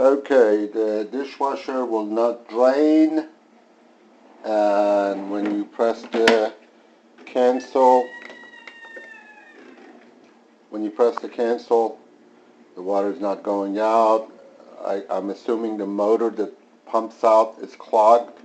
Okay, the dishwasher will not drain, and when you press the cancel, the water is not going out. I'm assuming the motor that pumps out is clogged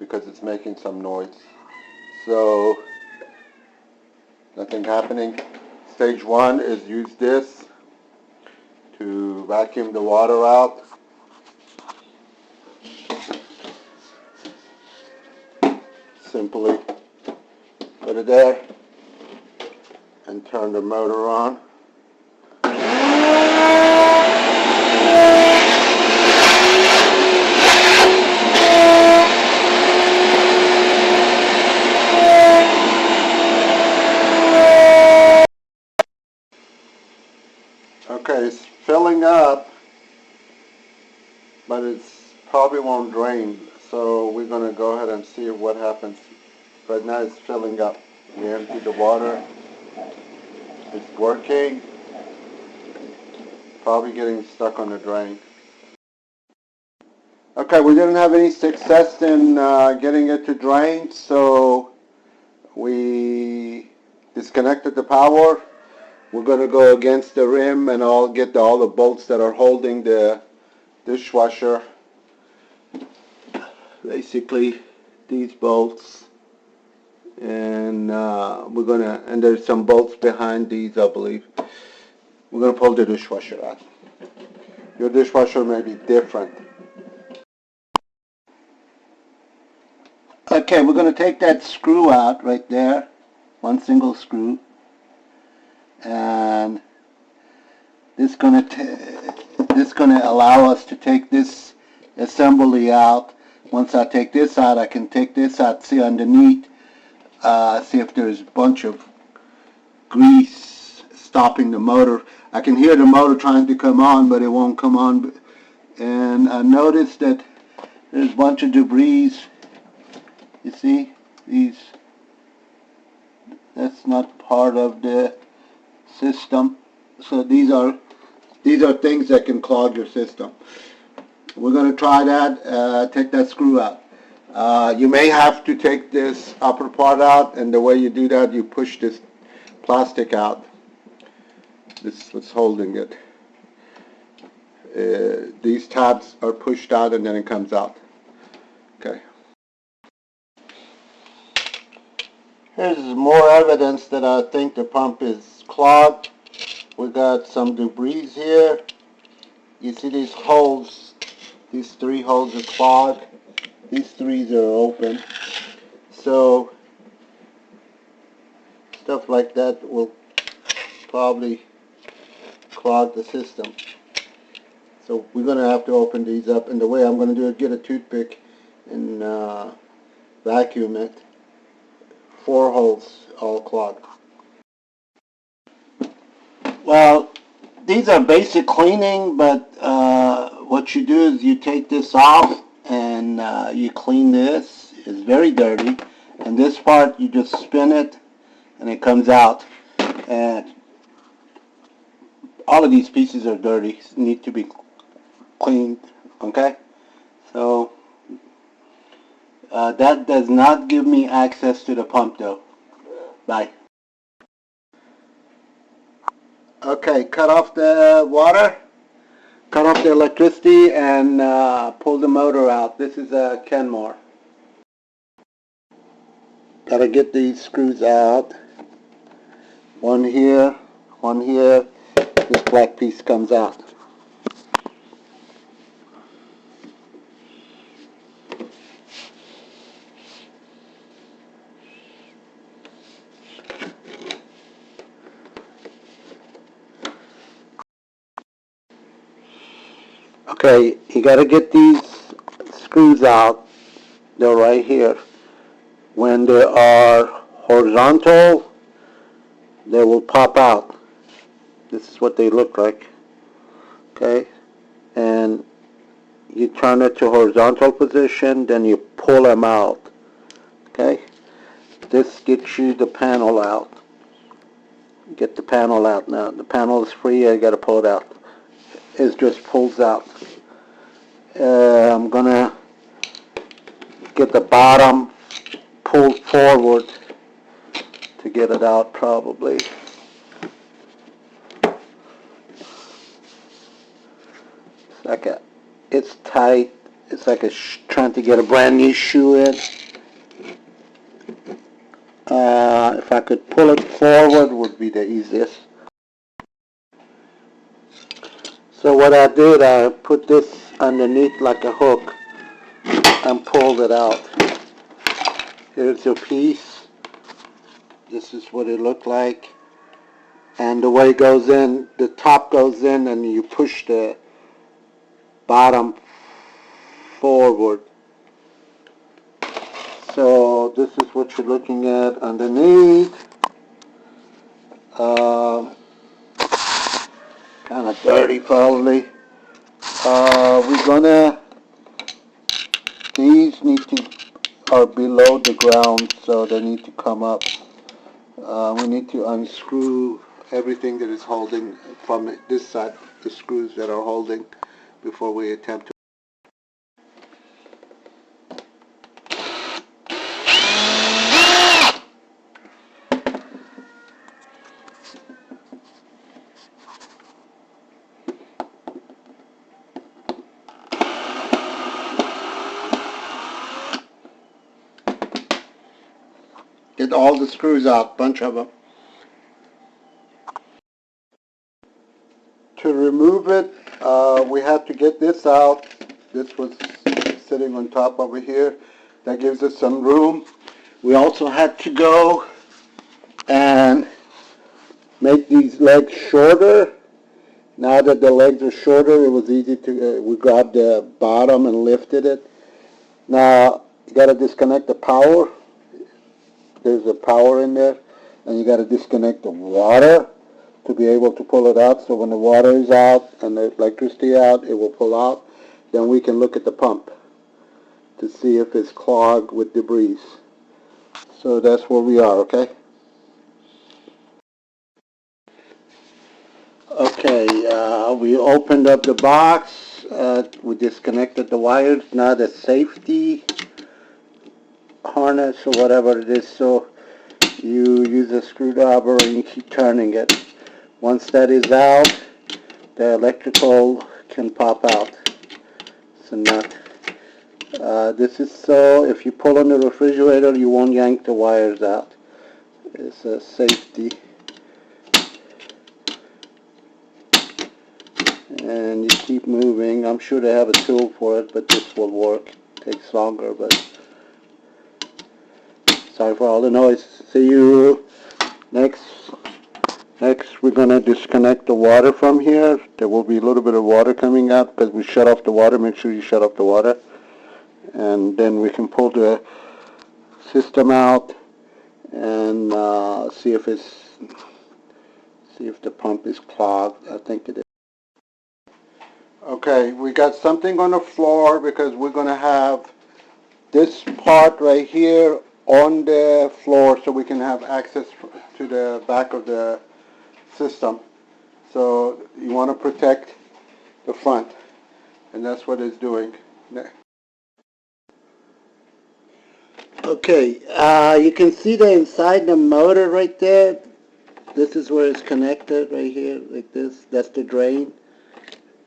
because it's making some noise. So, nothing happening. Stage one is use this to vacuum the water out. Simply put it there and turn the motor on. Okay, it's filling up, but it's probably won't drain. So we're going to go ahead and see what happens. Right now it's filling up. We empty the water. It's working. Probably getting stuck on the drain. Okay, we didn't have any success in getting it to drain, so we disconnected the power. We're going to go against the rim and I'll get all the bolts that are holding the dishwasher. Basically, these bolts. And and there's some bolts behind these, I believe. We're going to pull the dishwasher out. Your dishwasher may be different. Okay, we're going to take that screw out right there, one single screw, and this is going to allow us to take this assembly out. Once I take this out, I can take this out, see underneath, see if there's a bunch of grease stopping the motor. I can hear the motor trying to come on, but it won't come on. And I noticed that there's a bunch of debris. You see, that's not part of the system. So these are things that can clog your system. We're going to try that, take that screw out. You may have to take this upper part out, and the way you do that, you push this plastic out. This is what's holding it. These tabs are pushed out and then it comes out. Okay. Here's more evidence that I think the pump is clogged. We got some debris here. You see these holes, these 3 holes are clogged. These 3 are open. So stuff like that will probably clog the system. So we're going to have to open these up, and the way I'm going to do it, get a toothpick and vacuum it. 4 holes all clogged. Well, these are basic cleaning, but what you do is you take this off and you clean this. It's very dirty, and this part you just spin it and it comes out. And all of these pieces are dirty, need to be cleaned. Okay, so that does not give me access to the pump though. Bye. Okay, cut off the water, cut off the electricity, and pull the motor out. This is a Kenmore. Gotta get these screws out. One here, one here. This black piece comes out. Okay, you got to get these screws out. They're right here. When they are horizontal, they will pop out. This is what they look like. Okay, and you turn it to horizontal position, then you pull them out. Okay, this gets you the panel out. Get the panel out now. The panel is free. I got to pull it out. It just pulls out. I'm gonna get the bottom pulled forward to get it out probably. It's tight. It's like trying to get a brand new shoe in. If I could pull it forward would be the easiest. So what I did, I put this underneath like a hook and pulled it out. Here's your piece. This is what it looked like. And the way it goes in, the top goes in and you push the bottom forward. So this is what you're looking at underneath. Kind of dirty probably. These are below the ground, so they need to come up. We need to unscrew everything that is holding from this side, the screws that are holding, before we attempt to. Get all the screws out, bunch of them. To remove it, we have to get this out. This was sitting on top over here. That gives us some room. We also had to go and make these legs shorter. Now that the legs are shorter, it was easy to, we grabbed the bottom and lifted it. Now, you got to disconnect the power. There's a power in there, and you got to disconnect the water to be able to pull it out. So when the water is out and the electricity out, it will pull out. Then we can look at the pump to see if it's clogged with debris. So that's where we are, okay? Okay, we opened up the box. We disconnected the wires. Now the safety harness or whatever it is, so you use a screwdriver and you keep turning it. Once that is out, the electrical can pop out. It's a nut. This is so if you pull on the refrigerator, you won't yank the wires out. It's a safety. And you keep moving. I'm sure they have a tool for it, but this will work. It takes longer, but sorry for all the noise. See you next. Next, we're going to disconnect the water from here. There will be a little bit of water coming out because we shut off the water. Make sure you shut off the water. And then we can pull the system out and see if the pump is clogged. I think it is. Okay, we got something on the floor because we're going to have this part right here on the floor so we can have access to the back of the system. So you want to protect the front, and that's what it's doing. Okay, you can see the inside the motor right there. This is where it's connected right here, like this. That's the drain.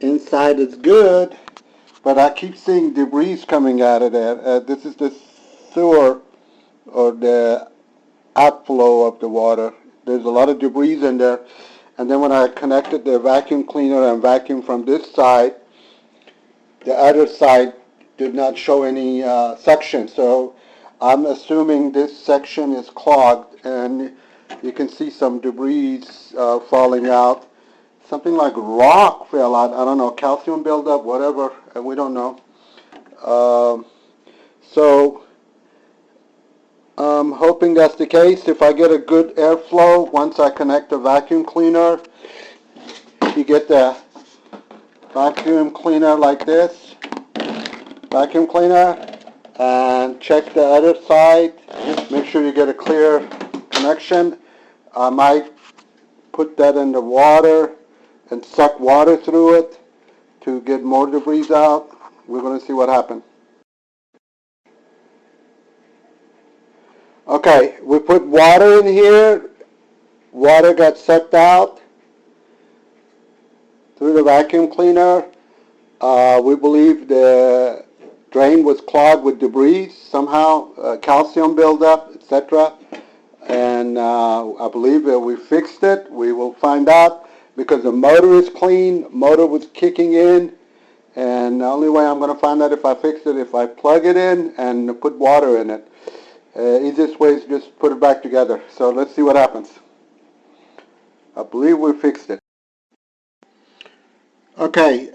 Inside is good, but I keep seeing debris coming out of there. This is the sewer or the outflow of the water. There's a lot of debris in there. And then when I connected the vacuum cleaner and vacuum from this side, the other side did not show any suction. So I'm assuming this section is clogged, and you can see some debris falling out. Something like rock fell out. I don't know, calcium buildup, whatever, and we don't know. So I'm hoping that's the case. If I get a good airflow, once I connect the vacuum cleaner, you get the vacuum cleaner like this, vacuum cleaner, and check the other side. Make sure you get a clear connection. I might put that in the water and suck water through it to get more debris out. We're going to see what happened. Okay, we put water in here. Water got sucked out through the vacuum cleaner. We believe the drain was clogged with debris somehow, calcium buildup, etc. And I believe that we fixed it. We will find out because the motor is clean. Motor was kicking in. And the only way I'm going to find out if I fixed it if I plug it in and put water in it. Easiest way is just put it back together. So let's see what happens. I believe we fixed it. Okay,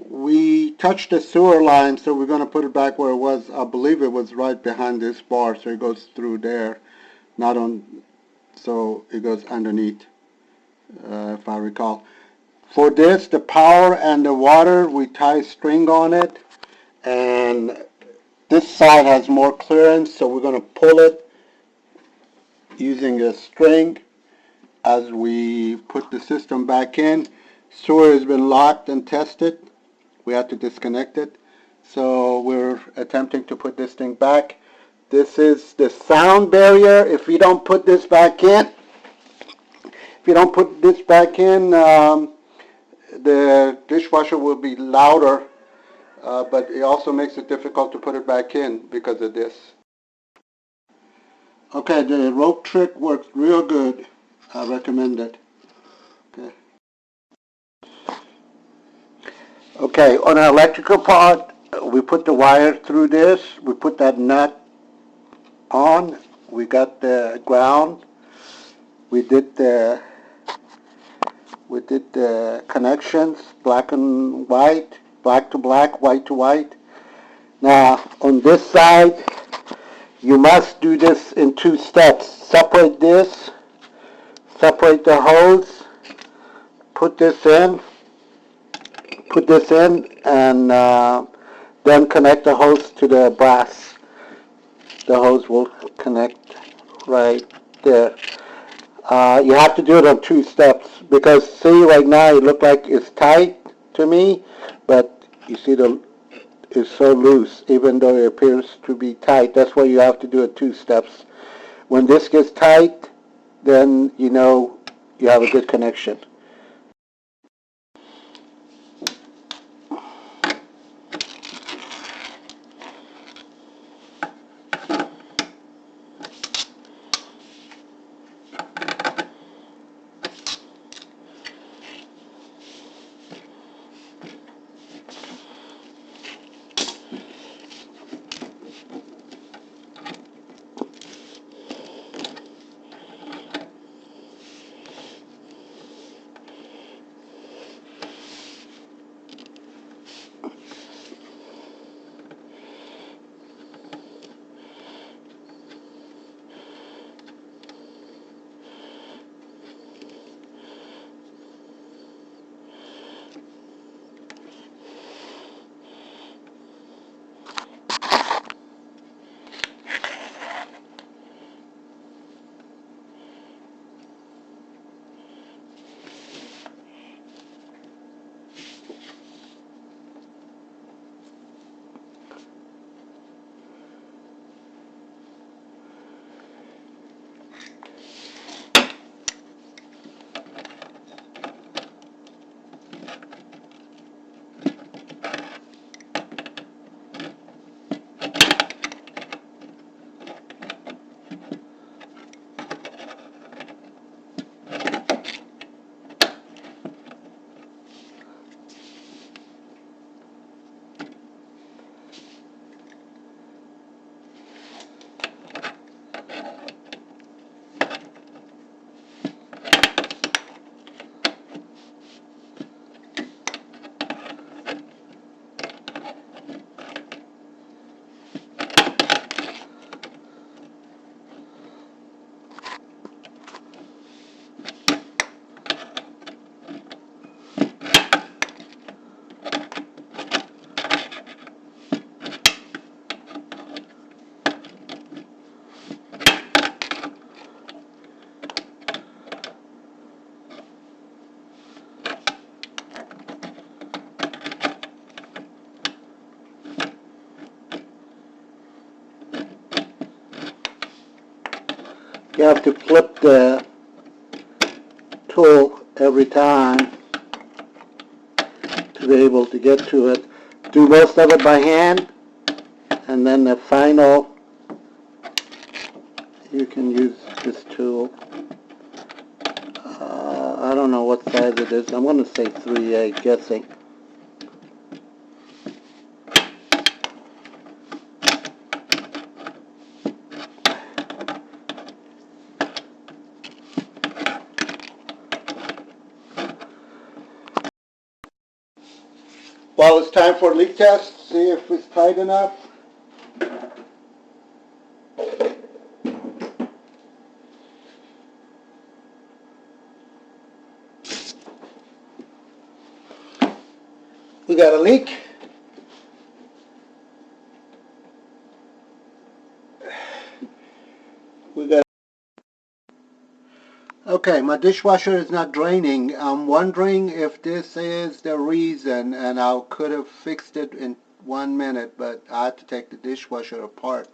we touched the sewer line, so we're going to put it back where it was. I believe it was right behind this bar, so it goes through there, not on, so it goes underneath, if I recall. For this, the power and the water, we tie a string on it, and this side has more clearance, so we're going to pull it using a string as we put the system back in. Sewer has been locked and tested. We have to disconnect it. So we're attempting to put this thing back. This is the sound barrier. If you don't put this back in, the dishwasher will be louder, but it also makes it difficult to put it back in because of this. Okay, the rope trick works real good. I recommend it. Okay, on our electrical part, we put the wire through this. We put that nut on. We got the ground. We did the connections, black and white, black to black, white to white. Now, on this side, you must do this in 2 steps. Separate this, separate the hose, put this in, and then connect the hose to the brass. The hose will connect right there. You have to do it on 2 steps because see right now it looks like it's tight to me, but you see it's so loose even though it appears to be tight. That's why you have to do it 2 steps. When this gets tight, then you know you have a good connection. You have to flip the tool every time to be able to get to it. Do most of it by hand, and then the final, you can use this tool. I don't know what size it is. I'm going to say 3/8, guessing. Well, it's time for a leak test. See if it's tight enough. We got a leak. We got. Okay, my dishwasher is not draining. I'm wondering if this is the reason, and I could have fixed it in 1 minute, but I had to take the dishwasher apart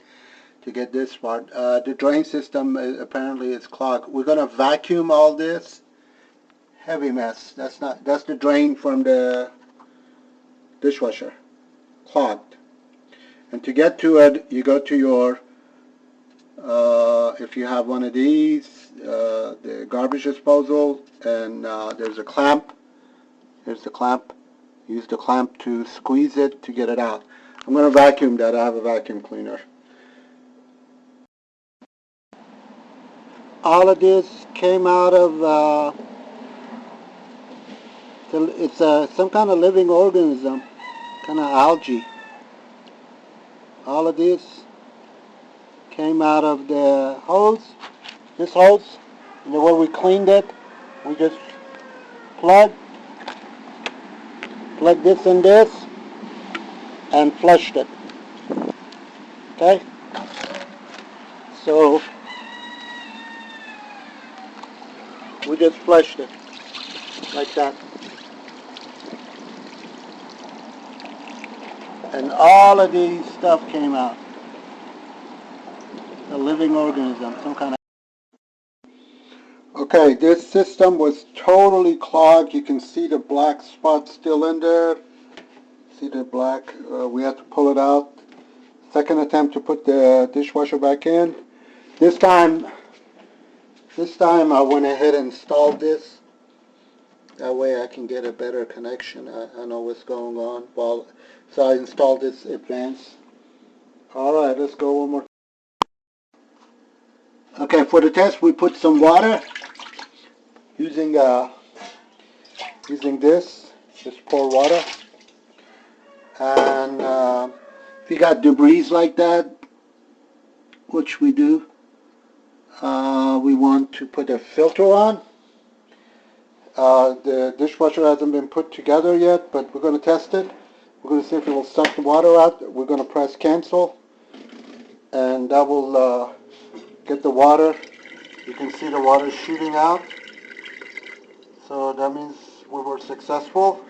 to get this part. The drain system apparently is clogged. We're gonna vacuum all this. Heavy mess. That's the drain from the dishwasher. Clogged. And to get to it, you go to your, if you have one of these, the garbage disposal, and there's a clamp. Here's the clamp. Use the clamp to squeeze it to get it out. I'm going to vacuum that. I have a vacuum cleaner. All of this came out of, it's some kind of living organism, kind of algae. All of this came out of the hose, this hose, and the way we cleaned it, we just plug this in this, and flushed it. Okay? So, we just flushed it, like that. And all of these stuff came out. A living organism, some kind of... Okay, this system was totally clogged. You can see the black spot still in there. See the black? We had to pull it out. Second attempt to put the dishwasher back in. This time I went ahead and installed this. That way I can get a better connection. I know what's going on. Well, so I installed this advance. Alright, let's go one more. Okay, for the test we put some water using this. Just pour water. And if you got debris like that, which we do, we want to put a filter on. The dishwasher hasn't been put together yet, but we're going to test it. We're going to see if it will suck the water out. We're going to press cancel, and that will get the water. You can see the water shooting out. So that means we were successful.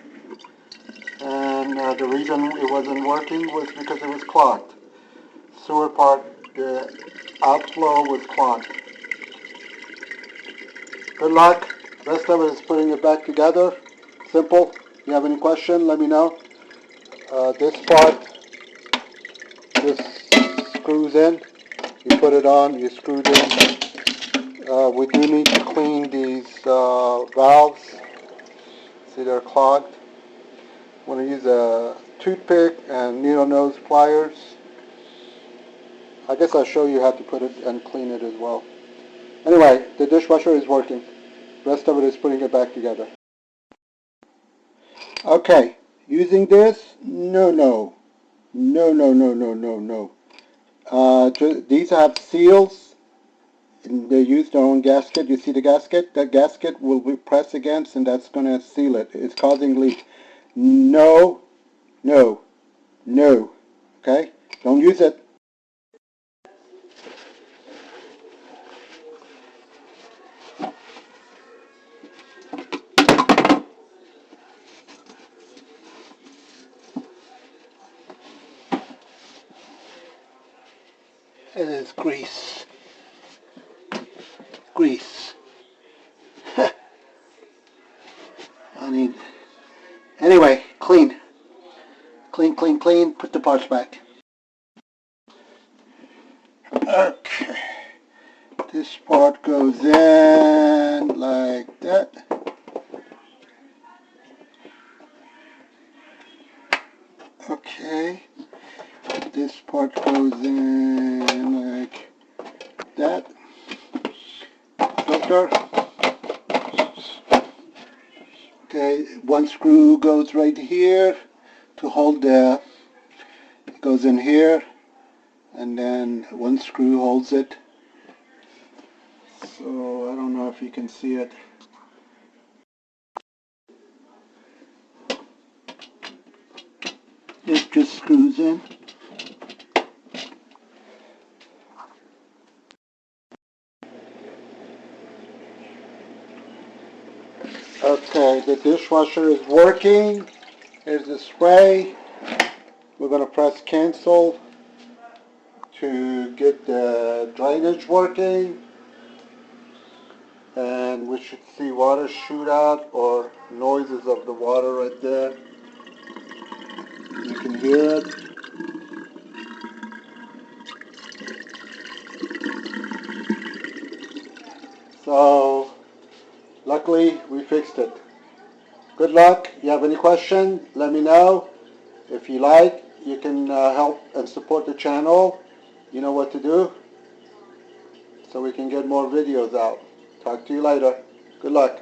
And the reason it wasn't working was because it was clogged. Sewer part, the outflow was clogged. Good luck. Rest of it is putting it back together. Simple. If you have any question, let me know. This part just screws in. You put it on, you screw it in. We do need to clean these valves. See, they're clogged. I'm going to use a toothpick and needle nose pliers. I guess I'll show you how to put it and clean it as well. Anyway, the dishwasher is working. Rest of it is putting it back together. Okay, using this, no. These have seals. And they use their own gasket. You see the gasket? That gasket will be pressed against, and that's going to seal it. It's causing leak. No. Okay? Don't use it. It is grease. grease. Anyway, clean. Clean, clean, clean. Put the parts back. Okay. This part goes in like that. Okay. This part goes in like that. Filter. Okay, one screw goes right here to hold it goes in here, and then one screw holds it. So I don't know if you can see it. It just screws in. Okay, the dishwasher is working. Here's the spray. We're going to press cancel to get the drainage working. And we should see water shoot out or noises of the water right there. You can hear it. So, luckily we fixed it. Good luck. If you have any questions, let me know. If you like, you can help and support the channel. You know what to do, so we can get more videos out. Talk to you later. Good luck.